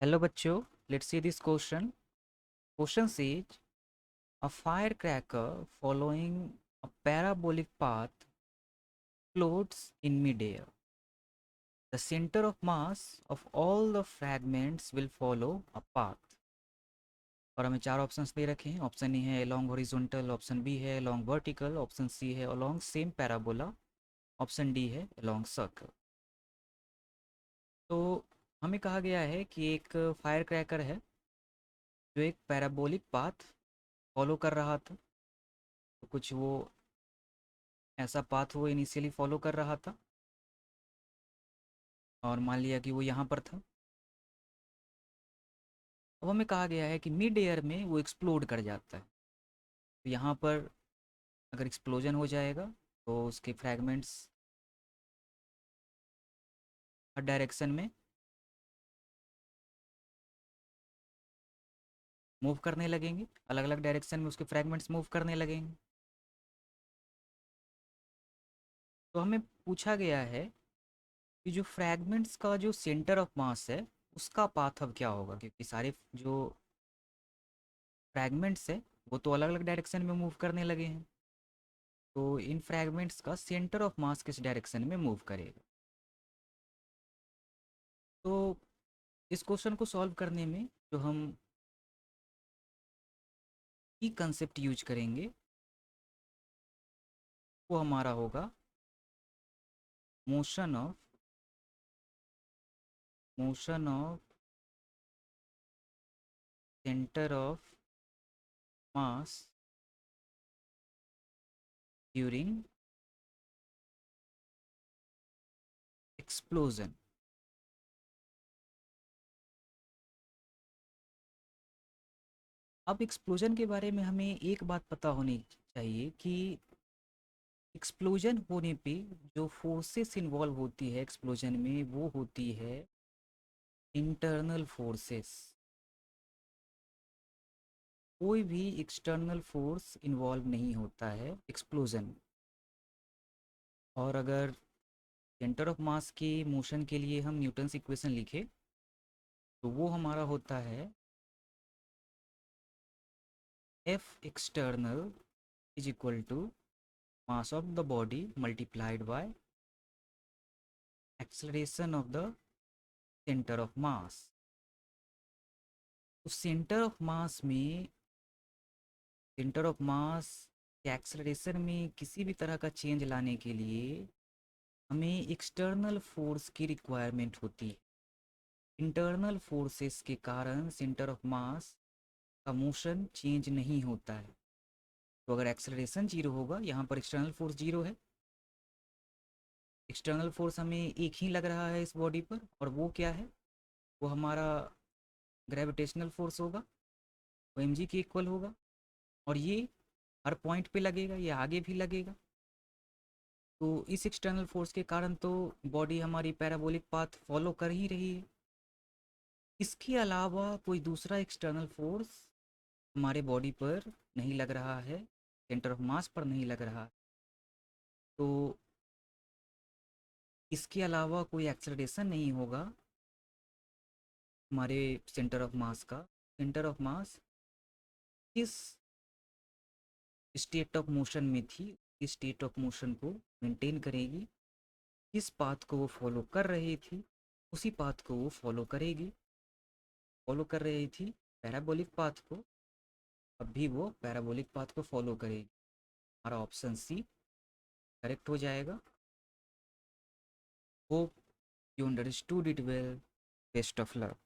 Hello बच्चों, let's see this question. Question says a firecracker following a parabolic path floats in midair. The center of mass of all the fragments will follow a path. और हमें चार options दे रखे हैं. Option A है along horizontal, option B है along vertical, option C है along same parabola, option D है along circle. तो हमें कहा गया है कि एक फायर क्रैकर है जो एक पैराबोलिक पाथ फॉलो कर रहा था. तो कुछ वो ऐसा पाथ वो इनिशियली फॉलो कर रहा था और मान लिया कि वो यहाँ पर था. अब हमें कहा गया है कि मिड एयर में वो एक्सप्लोड कर जाता है. तो यहाँ पर अगर एक्सप्लोजन हो जाएगा तो उसके फ्रैगमेंट्स हर डायरेक्शन में मूव करने लगेंगे. अलग अलग डायरेक्शन में उसके फ्रैगमेंट्स मूव करने लगेंगे. तो हमें पूछा गया है कि जो फ्रैगमेंट्स का जो सेंटर ऑफ मास है उसका पाथ अब क्या होगा, क्योंकि सारे जो फ्रैगमेंट्स है वो तो अलग अलग डायरेक्शन में मूव करने लगे हैं. तो इन फ्रैगमेंट्स का सेंटर ऑफ मास किस डायरेक्शन में मूव करेगा. तो इस क्वेश्चन को सॉल्व करने में जो हम की कंसेप्ट यूज करेंगे वो हमारा होगा motion of centre of mass during explosion. अब एक्सप्लोजन के बारे में हमें एक बात पता होनी चाहिए कि एक्सप्लोजन होने पे जो फोर्सेस इन्वॉल्व होती है एक्सप्लोजन में वो होती है इंटरनल फोर्सेस. कोई भी एक्सटर्नल फोर्स इन्वॉल्व नहीं होता है एक्सप्लोजन में. और अगर सेंटर ऑफ मास के मोशन के लिए हम न्यूटन्स इक्वेशन लिखे तो वो हमारा होता है F external is equal to mass of the body multiplied by acceleration of the centre of mass. तो सेंटर ऑफ मास के एक्सेलरेशन में किसी भी तरह का चेंज लाने के लिए हमें एक्सटर्नल फोर्स की रिक्वायरमेंट होती है. इंटरनल फोर्सेस के कारण सेंटर ऑफ मास का मोशन चेंज नहीं होता है. तो अगर एक्सेलरेशन जीरो होगा, यहाँ पर एक्सटर्नल फोर्स जीरो है. एक्सटर्नल फोर्स हमें एक ही लग रहा है इस बॉडी पर, और वो क्या है, वो हमारा ग्रेविटेशनल फोर्स होगा. वो एम जी के इक्वल होगा. और ये हर पॉइंट पे लगेगा, ये आगे भी लगेगा. तो इस एक्सटर्नल फोर्स के कारण तो बॉडी हमारी पैराबोलिक पाथ फॉलो कर ही रही है. इसके अलावा कोई दूसरा एक्सटर्नल फोर्स हमारे बॉडी पर नहीं लग रहा है, सेंटर ऑफ मास पर नहीं लग रहा. तो इसके अलावा कोई एक्सेलरेशन नहीं होगा हमारे सेंटर ऑफ मास का. सेंटर ऑफ मास किस स्टेट ऑफ मोशन में थी इस स्टेट ऑफ मोशन को मेंटेन करेगी. किस पाथ को वो फॉलो कर रही थी उसी पाथ को वो फॉलो करेगी. फॉलो कर रही थी पैराबोलिक पाथ को, अब भी वो पैराबोलिक पाथ को फॉलो करेगी. हमारा ऑप्शन सी करेक्ट हो जाएगा. Hope you understood it well. Best of luck.